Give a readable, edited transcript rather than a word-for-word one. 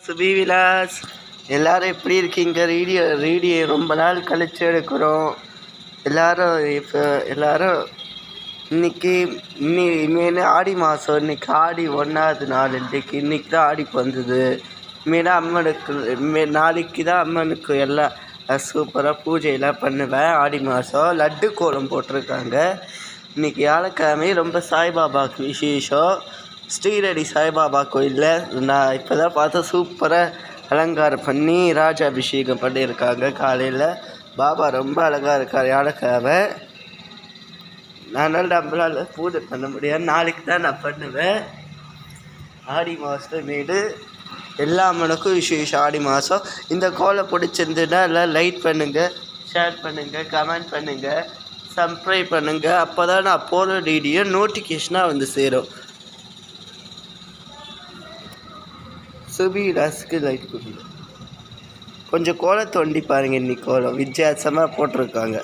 சுபி விலாஸ் எல்லாரும் எப்படி இருக்கீங்க? ரீடியோ ரொம்ப நாள் கழிச்சு எடுக்கிறோம். எல்லாரும் இன்னைக்கு ஆடி மாதம், இன்னைக்கு ஆடி 1ஆவது நாள். இன்னைக்கு தான் ஆடி வந்தது. இனிமேல் அம்மனுக்கு நாளைக்கு தான் அம்மனுக்கு எல்லாம் சூப்பராக பூஜையெல்லாம் பண்ணுவேன். ஆடி மாதம் லட்டு கோலம் போட்டிருக்காங்க. இன்றைக்கி வியாழக்கிழமை ரொம்ப சாய்பாபாவுக்கு விசேஷம். ஸ்ரீரடி சாய்பாபா கோயிலில் நான் இப்போ தான் பார்த்தா சூப்பராக அலங்காரம் பண்ணி ராஜாபிஷேகம் பண்ணியிருக்காங்க. காலையில் பாபா ரொம்ப அழகாக இருக்கார். வியாழக்கிழமை நம்மளால் பூஜை பண்ண முடியாது. நாளைக்கு தான் நான் பண்ணுவேன். ஆடி மாதமேடு எல்லா அம்மனுக்கும் விசேஷம். ஆடி மாதம் இந்த கோலை பிடிச்சிருந்துன்னா எல்லாம் லைக் பண்ணுங்கள், ஷேர் பண்ணுங்கள், கமெண்ட் பண்ணுங்கள், சப்ஸ்கிரைப் பண்ணுங்கள். அப்போ தான் நான் போகிற வீடியோ நோட்டிஃபிகேஷனாக வந்து சேரும். சுபி விலாஸுக்கு லைக் கொடுங்க. கொஞ்சம் கோலத்தை ஒண்டி பாருங்கள். இன்னைக்கு கோலம் வித்தியாசமாக போட்டிருக்காங்க.